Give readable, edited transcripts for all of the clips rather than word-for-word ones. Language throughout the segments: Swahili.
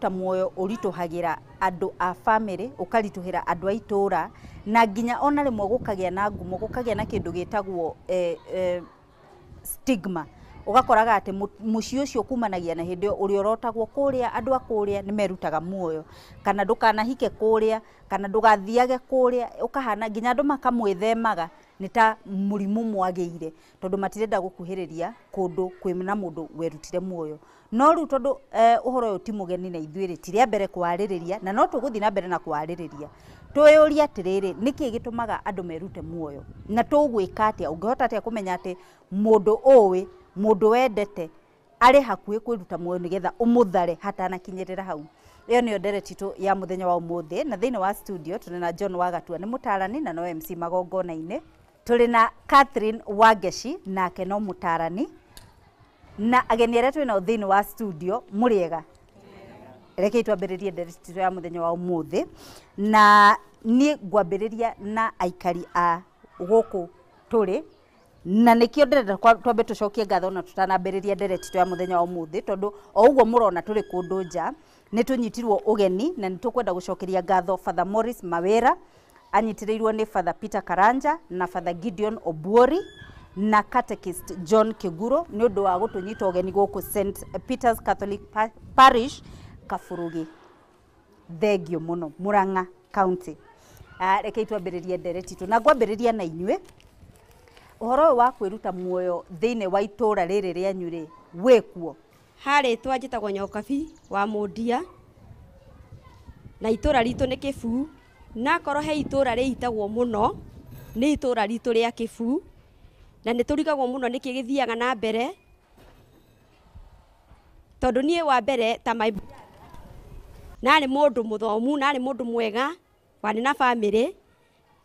kwiruta muoyo urituhagira andu a family ukarituhira andu a itura na nginya ona rimwe gukagia na ngumo gukagia na kindu gitagwo stigma ugakoraga ati muci ucio kumanagia na hindi uri urotagwo kuria andu akuria ni merutaga muoyo kana ndukanahike kuria kana ndugathiage kuria ukahana nginya andu makamwithemaga nita murimu mwageire tondu matirenda gukuhiriria kundu kwina mundu werutire muoyo no ru tondu uhoro uyu ti mugeni na ithuiri tiria mbere kwaririria na no tuguthi na mbere na kwaririria tuyuria atiriri niki gitumaga andu merute muoyo na tugwika atia ungihota atia kumenya ati mundu uwi mundu wendete ari hakuhi kwiruta muoyo nigetha umuthare hatana kinyirira hau iyo niyo ndereti tu ya muthenya wa umuthi na thiini wa studio tuli na John Wagatua ni mutarani na no MC magongona-ini tuli na Catherine Wageshi nake no mutarani na ageni aria tuli na thiini wa studio muriega reke twambiririe ndereti tu ya muthenya wa umuthi na ni ngwambiriria na aikari a guku tuli na nikio ndirenda twambe tucokie ngatho na tutanambiriria ndereti tu ya muthenya wa umuthi tondu o uguo murona tuli kundu nja ni tunyitirwo ugeni na nitukwenda gucokeria ngatho Father Morris Mawera anyitirirwo ni Father Peter Karanja na Father Gideon Obuori na Catechist John Kiguro ni undu wa gutunyita ugeni guku St Peter's Catholic Parish Kafurugi thegio muno Murang'a County reke twambiririe ndereti tu na ngwambiriria na inywe uhoro wa kwiruta muoyo thiine wa itura riri rianyu ri wikuo hari twanjitagwo Nyokabi wa Mundia na itura ritu ni Kibu na korwo he itura riitagwo muno ni itura ritu ria Kibu na ni turigagwo muno niki githiaga na mbere tondu nie wa mbere ta nari mundu muthomu nari mundu mwega wani na family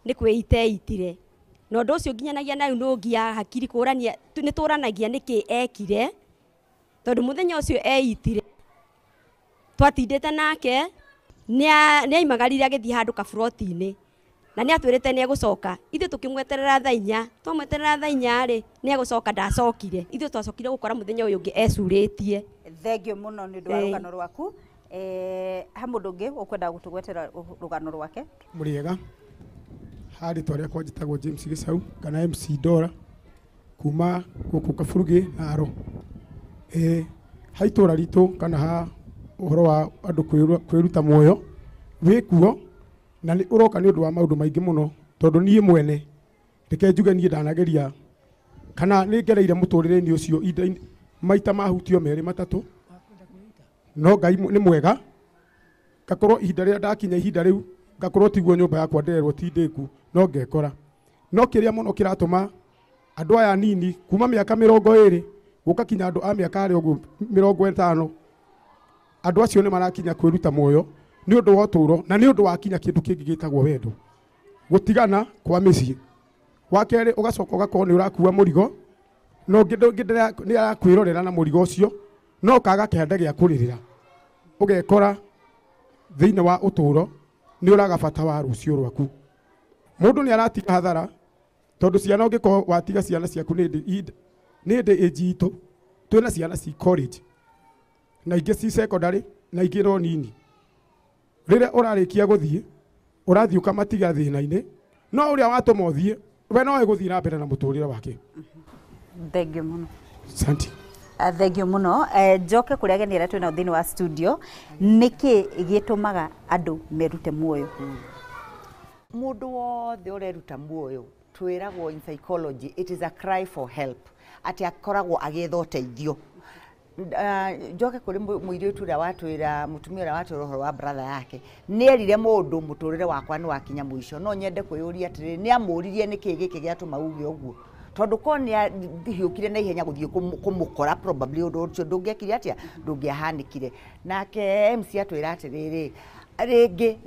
ni kwiteitire no ndu ucio nginyanagia na nungia hakiri kurania ni turanagia niki ekire tondu muthenya ucio eitire twatindite nake ni aimagarire agithii handu kaburoti-ini na ni atwirite ni egucoka ithu tukimweterera thaa 4 twamweterera thaa 4 ri ni egucoka ndacokire ithu twacokire gukora muthenya uyu ungi ecuritie thengio muno ni ndu wa rugano rwaku ha mundu ungi ukwenda gutugwetera rugano rwake muriega hari twaria kwa njitagwo James Gicau kana MC Dora kuma guku Kaburugi Naro haitura ritu kana ha uhoro wa andu kwiruta muoyo wikuo na ni uroka ni undu wa maundu maingi muno tondu nie mwene reke njuge nie ndanageria kana ni ngereire muturire-ini ucio maita mahutio meri matatu no Ngai ni mwega gakorwo ihinda ria ndakinya ihinda riu gakorwo tiguo nyumba yakwa ndererwo ti ndiku no ngekora no kiria muno kiratuma andu aya nini kuma miaka 20 guka kinya andu a miaka ari uguo 50 andu acio ni marakinya kwiruta muoyo ni undu wa uturo na ni undu wa kinya kindu kingi gitagwo wendo gutigana kwa micii wa keri ugacoka ugakorwo ni urakua murigo no ngindira ni arakwirorera na murigo ucio no kaga kihande gia kuririra ugekora thiine wa uturo ni uraga bata wa rucio rwaku mundu ni aratiga hathara tondu ciana ungiko watiga ciana ciaku ni ndi ejitu twina ciana ci college na ingi ci secondary na ingi ro nini rire urarikia guthie urathii ukamatiga thina-ini no uria watuma uthie we no eguthii na mbere na muturire wake thengio muno santi thengio muno njoke kuria ageni aria twina thiini wa studio niki gitumaga andu merute muoyo mundu wothe ureruta muoyo twiragwo in psychology it is a cry for help ati akoragwo agietha uteithio njoke kuri muiritu uria watwira mutumia uria watwira uhoro wa brother yake ni erire mundu muturire wakwa ni wakinya mwisho no nyende kuyuria atiri ni amuririe niki giki giatuma uge uguo tondu ko ni hiukire na ihenya guthie kumukora probably undu ucio ndungekire atia ndungiahanikire nake MC atwira atiriri ringi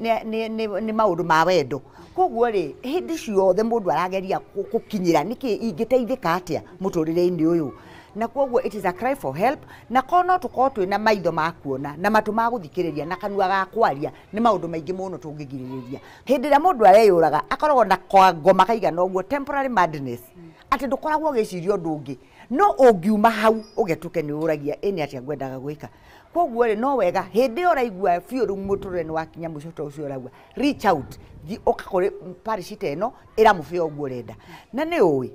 ni maundu ma wendo koguo ri hindi ciothe mundu arageria gukinyira niki ingiteithika atia muturire-ini uyu na koguo it is a cry for help na kono tuko twina maitho ma kuona na matu ma guthikiriria na kanua ga kwaria ni maundu maingi muno tungigiririria hindi ria mundu areyuraga akoragwo na ngoma kaigana uguo temporary madness ati ndukoragwo gicirio ndungi no ungiuma hau ugetuke ni uragia ini atia ngwendaga gwika koguo ri no wega hindi oraigua biũ rĩu mũtũrĩre nĩ wakinya mũico ta ũcio ũrauga reach out ũkakore parish ta ĩno ĩramũbea ũguo ũrenda na nĩ ũĩ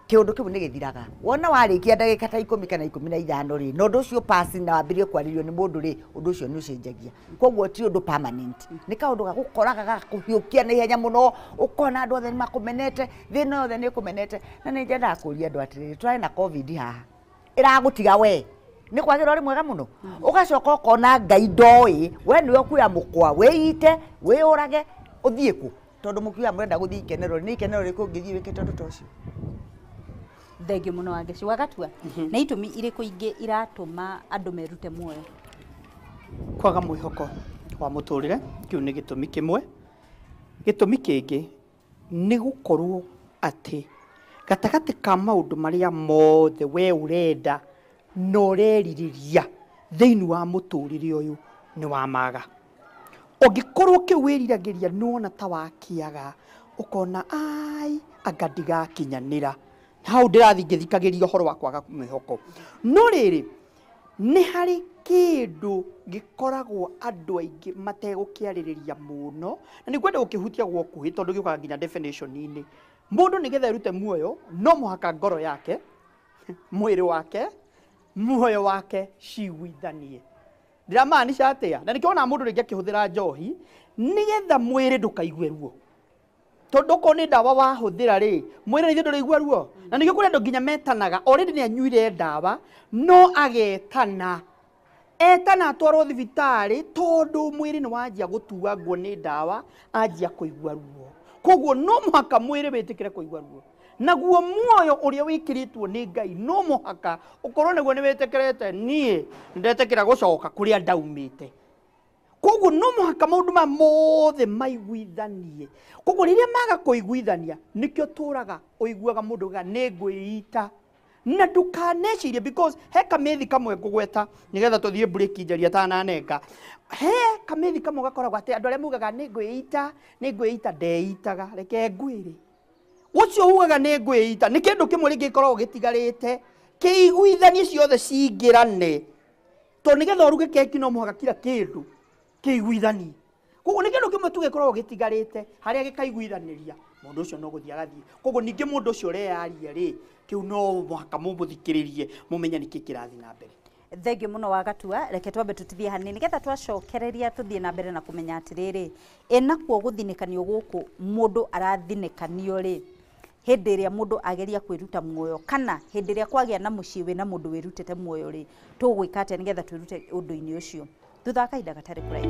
kiundu kiu nĩ gĩthiraga wona warĩkia ndagĩka ta 10 kana 15 rĩ na ũndũ ũcio pass na wambĩrĩrie kwarĩrio nĩ mũndũ rĩ ũndũ ũcio nĩ ũcenjagia koguo ti ũndũ permanent nĩ kaũndũ gagũkoraga gakũhiũkia na ihenya mũno ũkona andũ othe nĩ makũmenete thĩna yothe nĩ ĩkũmenete na nĩ nyendaga kũria andũ atĩrĩrĩ tũrarĩ na covid haha ĩragũtiga we nĩ kwagĩra ũrĩ mwega mũno ũgacoka ũkona Ngai ndoĩ we nĩwe ũkuoya mũkwa wĩite wĩũrage ũthiĩ kũ tondũ mũkiuga mũrenda gũthiĩ ikenero nĩ ikenero rĩkũ ũngĩthiĩ wĩkĩte ũndũ ta ũcio thengio mũno Wangeci wagatua na itũmi irĩkũ ingĩ iratũma andũ merute muoyo kwaga mwĩhoko wa mũtũrĩre kĩu nĩ gĩtũmi kĩmwe gĩtũmi kĩngĩ nĩ gũkorwo atĩ gatagatĩ ka maũndũ marĩa mothe we ũrenda na ũrerirĩria thĩinĩ wa mũtũrĩre ũyũ nĩ wamaga ũngĩkorwo kĩu wĩriragĩria nĩwona ta wakĩaga ũkona ai anga ndigakinyanĩra hau ndĩrathiĩ ngĩthikagĩria ũhoro wa kwaga mwĩhoko no rĩrĩ nĩ harĩ kĩndũ gĩkoragwo andũ aingĩ mategũkĩarĩrĩria mũno na nĩngwenda gũkĩhutia gwokuhĩ tondũ gĩũkaga nginya definition-inĩ mũndũ nĩgetha erute muoyo no mũhaka ngoro yake mwĩrĩ wake muoyo wake ciguithanie ndiramaanisha atĩa na nĩkĩona mũndũ rĩngĩ akĩhũthĩra njohi nĩgetha mwĩrĩ ndũkaigue ruo tondũ ko nĩ ndawa wahũthĩra rĩ mwĩrĩ nĩ ndũraigua ruo na nĩkĩo kũrĩ andũ nginya metanaga already nĩ anyuire ndawa no agetana etana atwarwo thibitarĩ tondũ mwĩrĩ nĩ wanjia gũtuagwo nĩ ndawa anjia kũigua ruo koguo no mũhaka mwĩrĩ wĩtĩkĩre kũigua ruo naguo muoyo ũrĩa wĩkĩrĩtwo nĩ Ngai no mũhaka ũkorwo nĩguo nĩ wĩtĩkĩrĩte niĩ ndetĩkĩra gũcoka kũrĩa ndaumĩte koguo no mũhaka maũndũ ma mothe maiguithanie koguo rĩrĩa maga kũiguithania nĩkĩo tũraga ũiguaga mũndũ ga nĩ ngwĩita na ndũkanecirie because he kamĩthi kamwe ngũgweta nĩgetha tũthiĩ break njaria tananenga he kamĩthi kamwe gakoragwo atĩ andũ arĩa mugaga nĩ ngwĩita ndeitaga reke ngwĩre ũcio ugaga nĩ ngwĩita nĩ kĩndũ kĩmwe rĩngĩ gĩkoragwo gĩtigarĩte kĩiguithanie ciothe cingĩrane tondũ nĩgetha ũruge keki no mũhaka kila kĩndũ kĩiguithanie koguo nĩ kĩndũ kĩmwe tu gĩkoragwo gĩtigarĩte harĩa gĩkaiguithanĩria mũndũ ũcio no gũthiĩ agathiĩ koguo ningĩ mũndũ ũcio ũreyaria rĩ kĩu no mũhaka mũmũthikĩrĩrie mũmenya nĩkĩ kĩrathiĩ na mbere thengio mũno Wagatua reke twambe tũtithie hanini nĩgetha twacokereria tũthiĩ na mbere na kũmenya atĩrĩrĩ enakuo gũthinĩkanio gũkũ mũndũ arathinĩkanio rĩ hĩndĩ ĩrĩa mũndũ ageria kwĩruta muoyo kana hĩndĩ ĩrĩa kwagĩa na mũciĩ wĩna mũndũ wĩrutĩte muoyo rĩ tũgwĩka atĩa nĩgetha twĩrute ũndũ-inĩ ũcio thutha wa kahinda gatarĩ kũraihu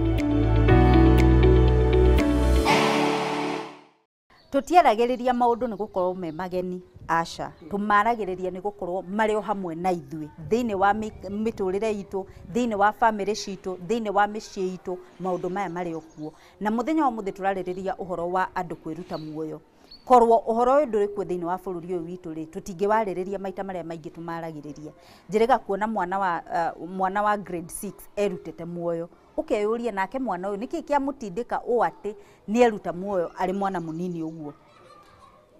tũtiaragĩrĩria maũndũ nĩ gũkorwo me mageni aca tũmaragĩrĩria nĩ gũkorwo marĩ o hamwe na ithuĩ thĩinĩ wa mĩtũrĩre itũ thĩinĩ wa bamĩrĩ citũ thĩinĩ wa mĩciĩ itũ maũndũ maya marĩ o kuo na mũthenya wa mũthĩ tũrarĩrĩria ũhoro wa andũ kwĩruta muoyo korwo ũhoro ũyũ ndũrĩ kuo thĩinĩ wa bũrũri ũyũ witũ rĩ tũtingĩwarĩrĩria maita marĩa maingĩ tũmaragĩrĩria njĩrĩga kuona mwana wa grade 6 erutĩte muoyo ukeyũria nake mwana ũyũ nĩkĩ kĩamũtindĩka ũũ atĩ nĩ eruta muoyo arĩ mwana mũnini ũguo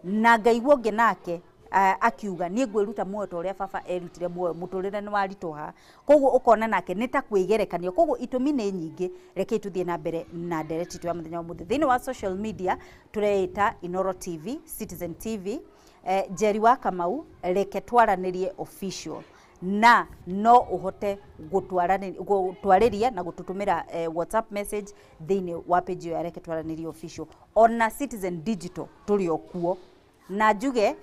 na ngaigua ũngĩ nake akiuga niĩ ngwĩruta muoyo ta ũrĩa baba erutire muoyo mũtũrĩre nĩ waritũha koguo ũkona nake nĩ ta kwĩgerekania koguo itũmi nĩ nyingĩ reke tũthiĩ na mbere na ndereti tu ya mũthenya wa mũthĩ thĩinĩ wa social media tũreĩta Inoro TV Citizen TV Njeri wa Kamau reke twaranĩrie official na no ũhote gũtwarĩria na gũtũtũmĩra WhatsApp message thĩinĩ wa page ya reke twaranĩrie official ona Citizen Digital tũrĩ o kuo na njuge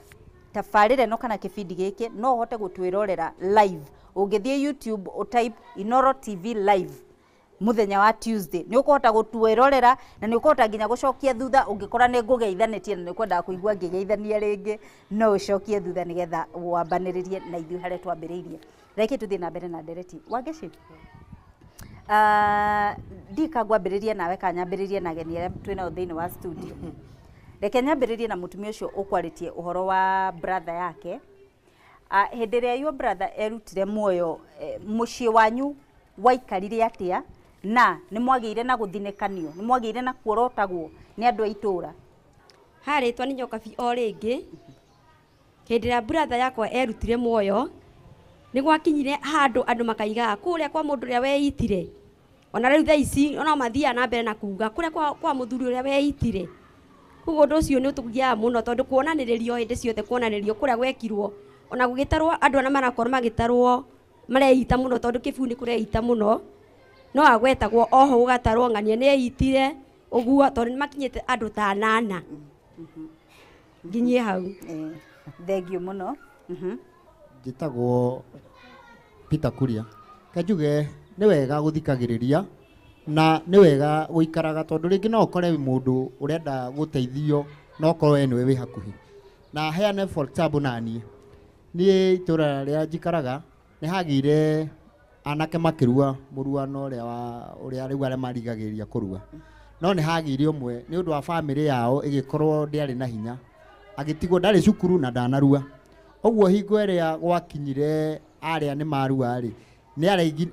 tabarĩre no kana kĩbindi gĩkĩ no ũhote gũtwĩrorera live ũngĩthiĩ YouTube ũtype Inoro TV live muthenya wa Tuesday nĩ ũkũhota gũtwĩrorera na nĩ ũkũhota nginya gũcokia thutha ũngĩkora nĩ ngũgeithanĩtie na nĩ kwendaga kũigua ngĩgeithania rĩngĩ no ũcokie thutha nĩgetha wambanĩrĩrie na ithuĩ harĩa twambĩrĩirie reke tũthiĩ na mbere na ndereti Wangeci ndika ngwambĩrĩria nawe kanyambĩrĩrie na ageni arĩa twĩnao thĩinĩ wa studio reke nyambĩrĩrie na mũtumia ũcio ũkwarĩtie ũhoro wa brother yake hĩndĩ ĩrĩa your brother erutire muoyo mũciĩ wanyu waikarire atĩa na nĩ mwagĩire na gũthinĩkanio nĩ mwagĩire na kuorotagwo nĩ andũ a itũra harĩtwa nĩ Nyokabi o rĩngĩ hĩndĩ ĩrĩa brother yakwa erutire muoyo nĩ gwakinyire handũ andũ makaigaga kũrĩa kwa mũndũ ũrĩa weitire. Ona rĩu thaa ici ona mathiaga na mbere na kuuga kũrĩa kwa mũthuri ũrĩa weitire. Koguo ũndũ ũcio nĩ ũtũgiaga mũno tondũ kuonanĩrĩrio hĩndĩ ciothe kuonanĩrĩrio kũrĩa gwekirwo. Ona gũgĩtarwo andũ ana marakorwo magĩtarwo mareita mũno tondũ kĩbuu nĩ kũreita mũno. No agwetagwo oho gũgatarwo ng'ania nĩ eitire ũguo tondũ nĩ makinyĩte andũ ta 8. Nginyie hau. Thengiũ mũno. Njĩtagwo Peter Kuria. Kanjuge nĩ wega gũthikagĩrĩria na nĩ wega gũikaraga tondũ rĩngĩ no ũkore mũndũ ũrenda gũteithio no ũkorwo we nĩwe wĩ hakuhĩ. Na heane for example naniĩ. Niĩ itũra rĩa njikaraga nĩ hagĩire anake makĩrua mũruano ũrĩa rĩu arĩa marigagĩrĩria kũrua. No nĩ hagĩire ũmwe nĩ ũndũ wa famĩlĩ yao ĩgĩkorwo ndĩarĩ na hinya. Agĩtigwo ndarĩ cukuru na ndanarua. Ũguo hingo ĩrĩa gwakinyire arĩa nĩ marua rĩ,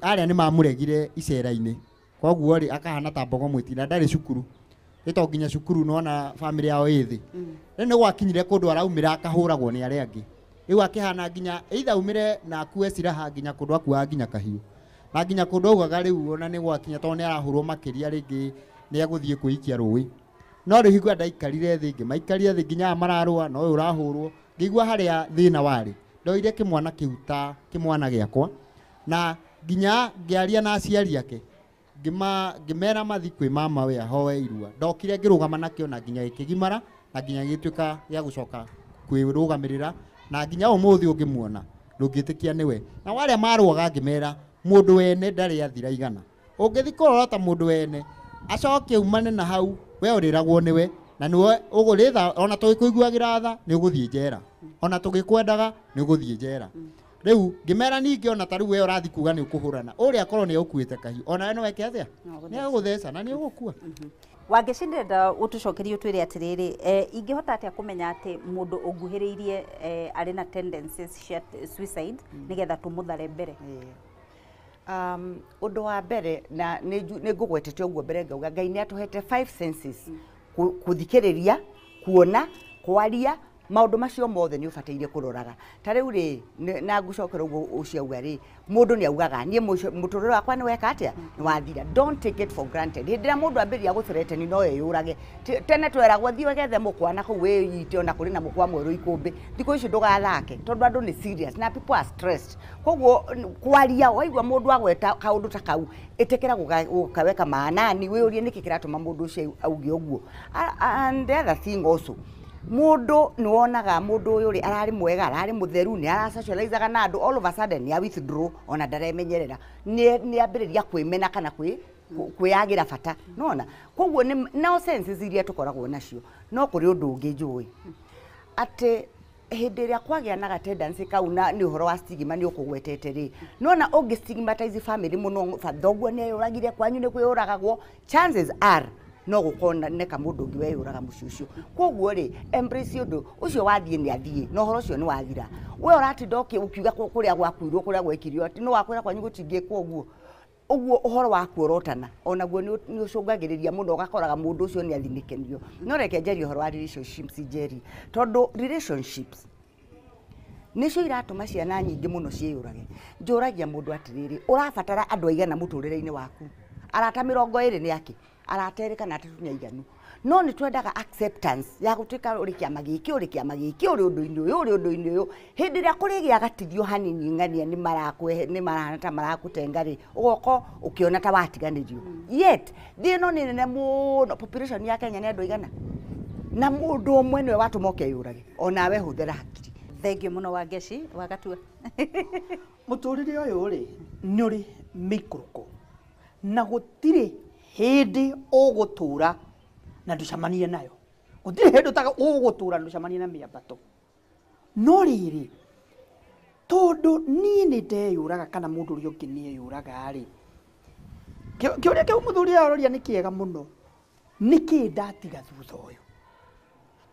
arĩa nĩ mamũregire icera-inĩ. Koguo rĩ akahana ta mbogo mwĩti na ndarĩ cukuru. Ĩto nginya cukuru no na famĩlĩ yao ĩthĩ. Rĩu nĩ gwakinyire kũndũ araumĩra akahũragwo nĩ arĩa angĩ. Rĩu akĩhana nginya either umĩre na akue ciraha nginya kũndũ akuaga nginya kahiũ. Na nginya kũndũ augaga rĩu ona nĩ gwakinya tondũ nĩ arahũrwo makĩria rĩngĩ nĩ egũthiĩ kwĩikia rũĩ. No rĩu hingo ndaikarire thĩ ngĩmaikaria thĩ nginya mararũa no ũyũ ũrahũrwo. Ngĩigua harĩa thĩna warĩ. Ndoire kĩmwana kĩuta kĩmwana gĩakwa na nginya ngĩaria na aciari ake. Ngĩmera mathi kwĩ mama we ahoe irua. Ndokire ngĩrũgama nakĩo na nginya gĩkĩgimara na nginya gĩtuĩka gĩa gũcoka kwĩrũgamĩrĩra na nginya ũmũthĩ ũngĩmuona ndũngĩtĩkia nĩwe. Na warĩa marũaga ngĩmera mũndũ wene ndarĩ athira igana. Ũngĩthi kũrora ta mũndũ wene acoke umane na hau we ũrĩragwo nĩwe na nĩwe ũgũrĩtha ona tũgĩkũiguagĩra tha nĩ ũgũthiĩ njera. Ona tũgĩkwendaga nĩ ũgũthiĩ njera. Rĩu ngĩmera ningĩ ona ta rĩu we ũrathi kuga nĩ ũkũhũrana. Ũrĩa akorwo nĩ ũkuĩte kahiũ. Ona we no weke atĩa? Nĩ agũtheca na nĩ ũgũkua. Wangĩcinda ũtũcokerie ũtwĩre atĩrĩrĩ, ingĩhota atĩa kũmenya atĩ mũndũ ũnguhĩrĩirie arĩ na tendencies cia suicide nĩgetha tũmũthare mbere? Ũndũ wa mbere na nĩ ngũgwetete ũguo mbere ngauga Ngai nĩ atũhete 5 senses: kũthikĩrĩria, kuona, kwaria, maũndũ macio mothe nĩ ũbataire kũroraga. Ta rĩu rĩ na ngũcokera ũguo ũciauga rĩ mũndũ nĩ augaga niĩ mũtũrĩre wakwa nĩ weka atĩa nĩ wathira. Don't take it for granted. Hĩndĩ ĩrĩa mũndũ ambĩrĩria gũthreaten no eyũrage. Tene tweragwo thiĩ wethe mũkwa na kũu wĩite ona kũrĩ na mũkwa mwerũ ikũmbĩ. Thikũ ici ndũgathake tondũ andũ nĩ serious na people are stressed. Koguo kwaria waigua mũndũ agweta kaũndũ ta kau ĩtĩkĩra gũkaweka maanani wĩũrie nĩkĩ kĩratũma mũndũ ũcio auge ũguo. And the other thing also, mũndũ nĩ wonaga mũndũ ũyũ rĩ ararĩ mwega ararĩ mũtheru nĩ arasocializaga na andũ all of a sudden nĩ withdraw ona ndaremenyerera nĩ ambĩrĩria kwĩmena kana kwĩyagira bata nona. Koguo no senses iria tũkoragwo nacio no kũrĩ ũndũ ũngĩ njũĩ atĩ hĩndĩ ĩrĩa kwagĩa na tendency kau na nĩ ũhoro wa stigma nĩ ũkũgwetete rĩ nona ũngĩ stigmatize family mũno thoguo nĩ ayũragire kwanyu nĩ kwĩyũragagwo, chances are no gũkona neka mũndũ ũngĩ weyũraga mũciĩ ũcio. Koguo rĩ embrace ũndũ ũcio wathiĩ nĩ athiĩ no ũhoro ũcio nĩ wathira. We ũratinda ũkiuga kũrĩa gwakuirwo kũrĩa gwekirio atĩ no wakwĩra kwanyu gũtingĩkwo ũguo. Ũguo ũhoro wa kuorotana onaguo nĩ ũcũngagĩrĩria mũno ũgakoraga mũndũ ũcio nĩ athinĩkenio. No reke njarie ũhoro wa relationships njeri tondũ relationships nĩcio iratũma ciana nyingĩ mũno ciĩyũrage. Njũragia mũndũ atĩrĩrĩ ũrabatara andũ aigana mũtũrĩre-inĩ waku? Arata 20 nĩ akĩ? Aratereka na atatu nĩ aiganu. No nĩ twendaga acceptance ya gũtuĩka ũrĩ kĩama gĩkĩ ũrĩ ũndũ-inĩ ũyũ. Hĩndĩ ĩrĩa kũrĩgĩa gatirio hanini ng'ania nĩ marahana ta marakũtenga rĩ ũgoko ũkĩona ta watiganĩrio. Yet thĩno nĩ nene mũno. Population ya Kenya nĩ andũ aigana na mũndũ ũmwe nĩwe watũma ũkeyũrage onawe hũthĩra hakiri. Thengiũ mũno Wangeci Wagatua. Mũtũrĩre ũyũ rĩ nĩ ũrĩ mĩikũrũko na gũtirĩ hĩndĩ ũgũtũra na ndũcemanie nayo. Gũtirĩ hĩndĩ ũtaga ũgũtũra na ndũcemanie na mĩambato. No rĩrĩ tondũ niĩ nĩ ndeyũraga kana mũndũ ũrĩa ũngĩ nĩ eyũraga rĩ kĩũria kĩu mũthuri aroria nĩ kĩega mũno. Nĩkĩ ndatiga thutha ũyũ?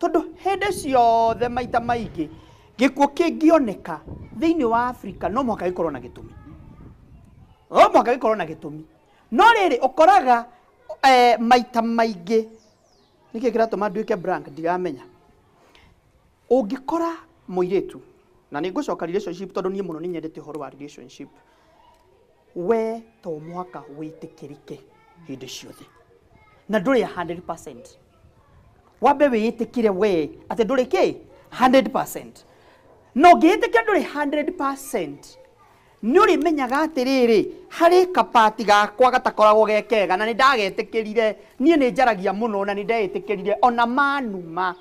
Tondũ hĩndĩ ciothe maita maingĩ gĩkuũ kĩngĩoneka thĩinĩ wa Afrika no mũhaka gĩkorwo na gĩtũmi. No mũhaka gĩkorwo na gĩtũmi. No rĩrĩ ũkoraga maita maingĩ nĩkĩ kĩratũma nduĩke blank ndiramenya. Ũngĩkora mũirĩtu na nĩ ngũcoka relationship tondũ niĩ mũno nĩ nyendete ũhoro wa relationship. We to mwaka wĩtĩkĩrĩke hĩndĩ ciothe na ndũrĩ 100%. Wambe wĩtĩkĩre we atĩ ndũrĩ kĩ 100%. No ngĩtĩkĩra ndũrĩ 100%, nĩ ũrĩmenyaga atĩrĩrĩ harĩ kapati gakwa gatakoragwo gekega na nĩ ndagetĩkĩrire. Niĩ nĩ njaragia mũno na nĩ ndeĩtĩkĩrire ona manuma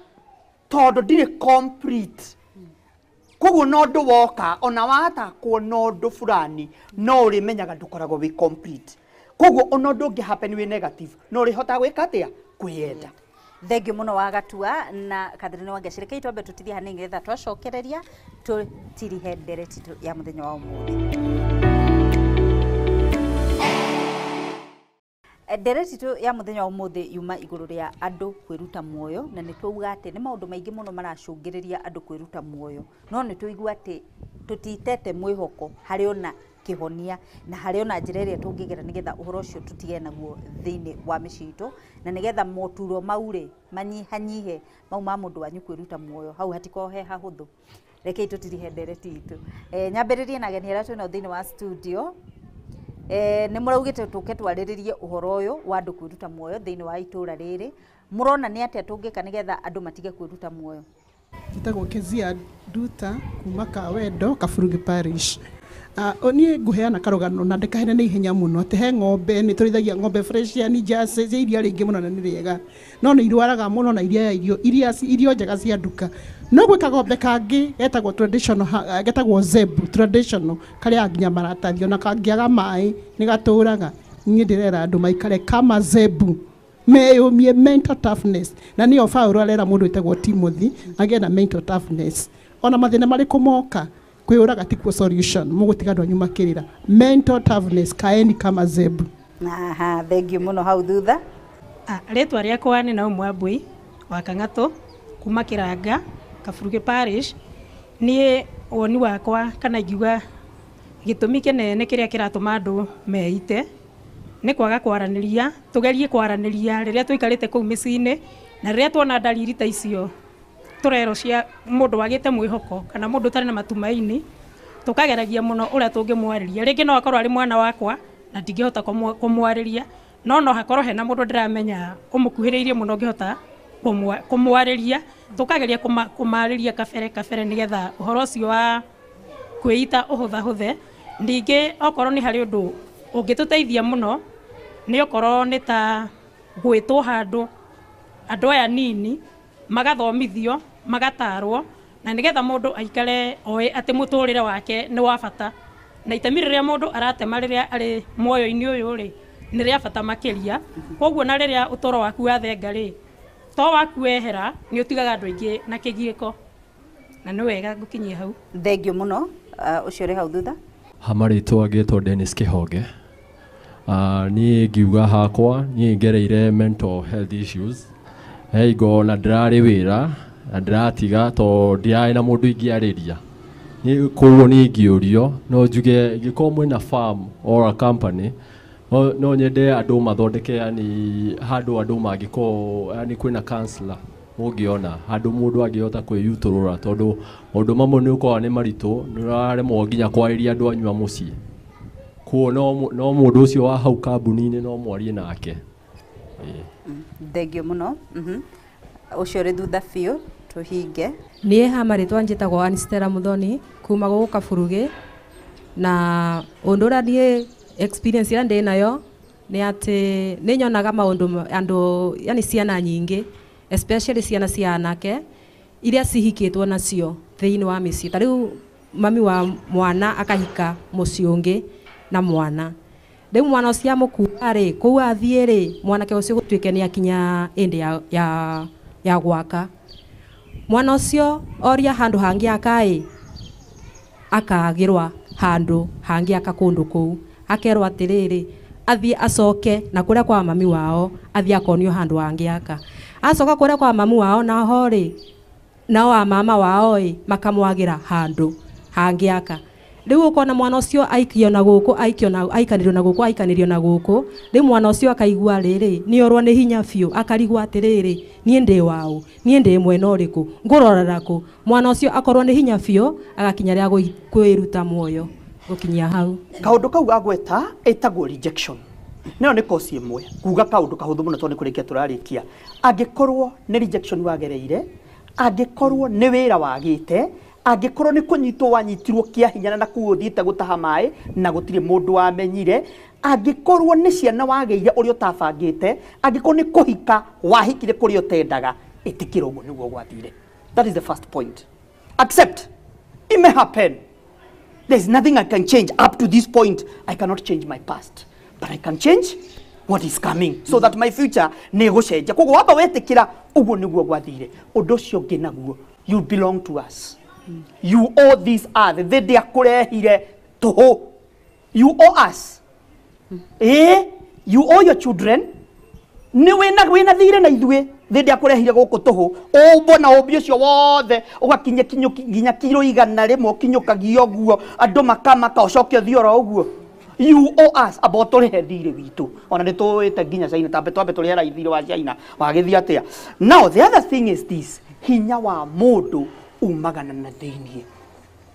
tondũ ndirĩ complete. Koguo no ndũ woka ona watakwo no ndũ fulani no ũrĩmenyaga ndũkoragwo wĩ complete. Koguo ona ndũ ũngĩ happen wĩ negative no ũrĩhota gwĩka atĩa kwĩyenda. Thengio muno wa Gatua na Catherine Wangeci. Reke itwambe tutithie hanini getha twacokereria tutirihe ndereti ya muthenya wa umuthi. Ndereti tu ya muthenya wa umuthi yuma iguru ria andu kwiruta muoyo na ni twauga ati ni maundu maingi muno maracungiriria andu kwiruta muoyo, no ni tuigua ati tutitete mwihoko hari ona kihonia na hari ona njira iria tungigera nigetha uhoro ucio tutige naguo thiini wa miciito na nigetha moturo maure manyihanyihe mau ma mundu wanyu kwiruta muoyo hau hatikohe hahuthu. Reke tutirihe ndereti itu nyambiririe na ageni aria twina thiini wa studio. Nĩ mũraugĩte tũke twarĩrĩrie ũhoro ũyũ wa andũ kwĩruta muoyo thĩinĩ wa itũũra rĩrĩ. Mũrona nĩ atĩa tũngĩka nĩgetha andũ matige kwĩruta muoyo? Njĩtagwo Kezia Nduta kuma Kawendo, Kaburugi Parish. Niĩ ngũheana karũgano na ndĩkaheane na ihenya mũno atĩ he ng'ombe nĩ tũrĩithagia ng'ombe Fresian, Jersey cia iria rĩingĩ mũno na nĩ rĩega, no nĩ irwaraga mũno na irio njega cia nduka. No gwĩ kagombe kangĩ getagwo traditional, getagwo Zebu traditional, karĩa nginya maratathio na kangĩaga maĩ nĩ gatũraga. Niĩ ndĩrera andũ maikare kama Zebu meyũmie mental toughness, na nĩyo Paul arera mũndũ wĩtagwo Timothy agĩe na mental toughness. Ona mathĩna marĩkũ moka kwĩyũraga tikuo solution, mũgũtiga andũ anyu makĩrĩra. Mental toughness kaeni kama Zebu. Aha, thengio mũno hau thutha. Rĩtwa rĩakwa nĩ Naomi Wambui wa Kang'atũ kuma Kĩranga, Kaburugi Parish. Niĩ woni wakwa kana ngiuga gĩtũmi kĩnene kĩrĩa kĩratũma andũ meite nĩ kwaga kwaranĩria. Tũgerie kwaranĩria rĩrĩa tũikarĩte kũu mĩciĩ-inĩ na rĩrĩa tuona dalili ta icio tũrero cia mũndũ wagĩte mwĩhoko kana mũndũ ũtarĩ na matumaini, tukageragia mũno ũrĩa tũngĩmwarĩria. Rĩngĩ no akorwo arĩ mwana wakwa na ndingĩhota kũmwarĩria, no hakorwo hena mũndũ ndĩramenya ũmũkuhĩrĩirie mũno ngĩhota kũmwarĩria. Tukageria kũmarĩria kabere nĩgetha ũhoro ũcio wa kwĩita ũhũthahũthe. Ningĩ okorwo nĩ harĩ ũndũ ũngĩtũteithia mũno nĩ okorwo nĩ ta gwĩtwo handũ andũ aya nini magathomithio magatarwo na nigetha mũndũ aikare oĩ atĩ mũtũrĩre wake nĩ wa bata na itemi rĩrĩa mũndũ aratema rĩrĩa arĩ muoyo-inĩ ũyũ rĩ nĩ rĩa bata makĩria. Koguo na rĩrĩa ũtũro waku wathenga rĩ to waku wehera nĩ ũtigaga andũ aingĩ na kĩgiĩko na nĩ wega gũkinyia hau. Thengio mũno ũcio ũrĩ hau thutha. Hamarĩtwa ngĩtwo Dennis Kĩhonge. Niĩ ngiuga hakwa niĩ ngereire mental health issues. Heigo na ndĩrarĩ wĩra na ndĩratiga to ndiarĩ na mũndũ ingĩarĩria. Koguo nĩ ingĩũrio no njuge ngĩkorwo mwĩna farm or a company no nyende andũ mathondeke yani handũ andũ mangĩkorwo yani kwĩna counselor ũngĩona handũ mũndũ angĩhota kwĩyutũrũra tondũ maũndũ mamwe nĩ ũkoragwo nĩ maritũ nĩ ũraremwo nginya kwarĩria andũ anyu a mũciĩ. Koguo no mũndũ ũcio wa hau kambuni-inĩ no mwarie nake. Thengio mũno. Ũcio ũrĩ thutha biũ tũhinge. Niĩ hamarĩtwa njĩtagwo Anistera Muthoni kuma gũkũ Kaburugi, na ũndũ ũrĩa niĩ experience ĩrĩa ndĩ nayo nĩ atĩ nĩ nyonaga maũndũ andũ yani ciana nyingĩ especially ciana cia anake iria cihikĩtwo nacio thĩinĩ wa mĩciĩ. Ta rĩu mami wa mwana akahika mũciĩ ũngĩ na mwana, rĩu mwana ũcio amũkua rĩ kũu athiĩ rĩ mwanake ũcio gũtuĩke nĩ akinya ĩndĩ ya gwaka. Mwana ũcio oria handũ hangĩ akaĩ akagĩrwa handũ hangĩ aka kũndũ kũu, akerwo atĩrĩrĩ athiĩ acoke na kũrĩa kwa mami wao athiĩ akonio handũ hangĩ aka. Acoka kũrĩa kwa mami wao naho rĩ nao a mama wao makamwagira handũ hangĩ aka. riu ukona mwana ucio aikio na guku aikanirio na guku aikanirio na guku riu mwana ucio akaigua riri ni orwa ni hinya biu akarigwa atiriri nie ndi wau nie ndi mwena uriku ngurorera ku mwana ucio akorwo ni hinya biu agakinya ria kwiruta muoyo gukinyia hau kaundu kau gagweta etagwo rejection neo ni kosi imwe kuga kaundu kahuthu muno tondu kurikia turarikia angikorwo ni rejection wagereire angikorwo ni wira wagite angikorwo ni kunyitwo wanyitirwo kia hinya na kuuthiite gutaha mai na gutire mundu wamenyire angikorwo ni ciana wageire uri utabangite angikorwo ni kuhika wahikire kuri utendaga itikira uguo niguo gwathire. That is the first point. Accept it may happen. There's nothing I can change up to this point. I cannot change my past, but I can change what is coming so that my future ne gucenja koguo wamba wetikira uguo niguo gwathire undu ucio ngi naguo you belong to us. You owe this earth. They akurehire toho. You owe us. You owe your children. Ni wina thire na ithue. They akurehire guku toho. Ubona obi ucio wothe ugakinya nginya kiro 100 kinyukagio guo andu makamaka ucokio thiora uguo. You owe us about turihe thire witu. Ona ni tuite nginya China twambe turihera ithire wa China wagithia atia. Now the other thing is this. Hinya wa mundu umagana na thiini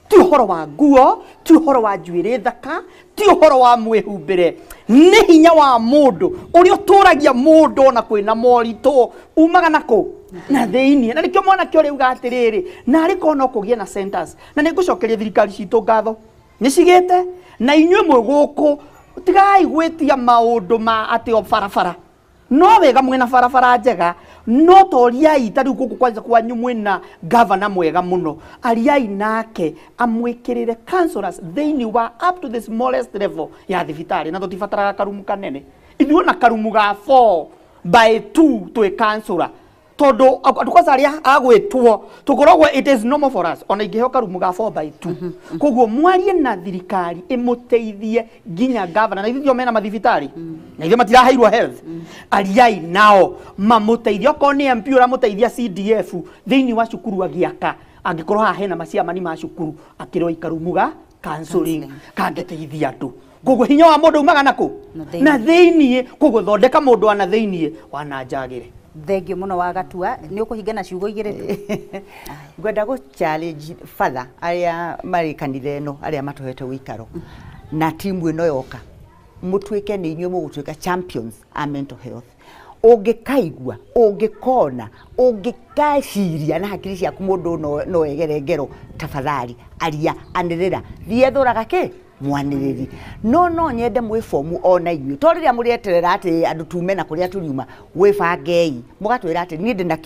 ti uhoro wa nguo ti uhoro wa njuire thaka ti uhoro wa mwihumbire ni hinya wa mundu uri uturagia mundu na kwina morito umagana ku na thiini na nikio mwana kio riu gatiriri na ariko no kugie na centers na ningucokeria thirikari citu ngatho nicigite na inyue mwe guku tigai gwitia maundu ma ati o barabara no wega mwena barabara njega no toriai tari guku kwanza kwanyu mwena governor mwega muno ariai nake amwikirire councillors thiini wa up to the smallest level ya thibitari na tutibataraga karumu kanene ithuo na karumu ga 4 by 2 to a councillor todo atukosa aria agwitwo tukorogwo it is normal for us ona ingiheo karumu ga 4 by 2 koguo mwarie na thirikari imuteithie ginya governor na ithio mena mathibitari na ithio matiraheirwo health ariai nao mamuteithie ko ni MP ura muteithia CDF thiini wa cukuru agiaka angikorwo ha hena maciamani ma cukuru akirwo ikarumu ga counseling kangeteithia andu koguo hinya wa mundu umagana ku na thiini koguo thondeka mundu ana thiini wana njagire. Thengio muno wa gatua ni ukuhingana ciugo igire tu ngwenda go challenge father aria mari kanitha no aria matuhete wikaro na timu ino yoka mutwike ni inyuo mugutwika champions a mental health ungikaigua ungikona ungikashiria na hakiri ciaku mundu no egere ngero tafadhali aria anirira thiethuraga ki mwaniriri no nyende mwifomu ona inyuo to riria murieterera ati andu tume na kuria turiuma wifangei mugatwira ati ni ndina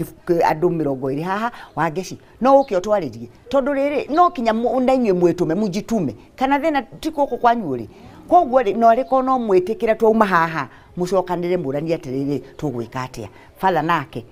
andu 20 haha wangeci no ukio twaririe tondu riri no kinya na inyuo mwitume mujitume kana thina tikuko kwanyu ri koguo ri no riko no mwitikira twauma haha mucokanire murani atiriri tugwika atia father nake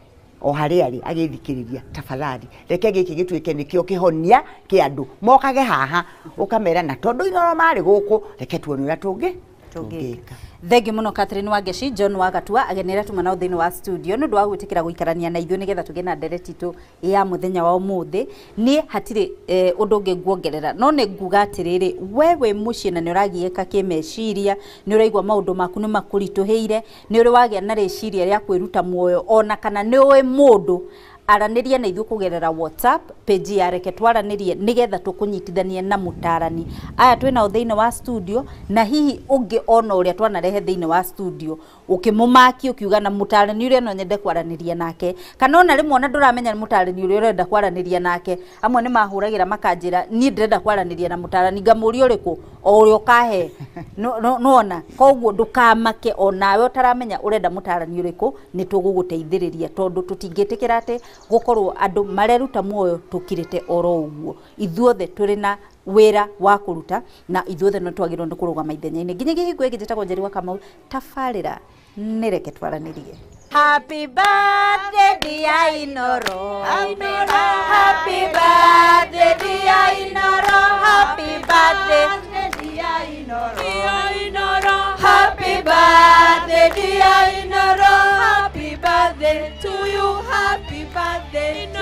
o hari ari agithikiriria tafadhali reke giki gitwike nikio kihonia ki andu mokage haha ukamera na tondu inoro mari guku reke tuonura tungika. Thengio muno Catherine Wangeci John Wagatua agenera tumana thiini wa studio no ndwa gwitikira guikarania na ithuĩ nigetha tuge na ndereti tu ya muthenya wa umuthi ni hatire undu ungi nguongerera no ni nguga atiriri wewe mucii na ni uragieka kimeciria ni uraigua maundu maku ni makurituheire ni uri wagia na reciria ria kwiruta muoyo ona kana ni we mundu araniria na ithuĩ kugerera WhatsApp page ya reke twaranirie nigetha tukunyitithanie na mutarani aya twina thiini wa studio na hihi ungi ona uria twanarehe thiini wa studio ukimumaki ukiuga na mutarani uria no nyende kwaraniria nake kana ona rimwe ona nduramenya ni mutarani uria urenda kwaraniria nake amwe ni mahuragira makanjira ni ndirenda kwaraniria na mutarani ngamuria uriku o uria ukahe no ona koguo ndukamake onawe utaramenya urenda mutarani uriku ni tuguguteithiriria tondu tutingitikira ati gukorwo andu mareruta muoyo tukirite oro uguo ithuothe turi na wira wa kuruta na ithuothe no twagirwo ni kurugama ithenya-ini nginya gihingo igi njitagwo Njeri wa Kamau tafarira nireke twaranirie. Happy birthday dear Inoro, happy birthday dear Inoro, happy birthday dear Inoro, happy birthday dear Inoro, happy birthday to you, happy birthday Inoro.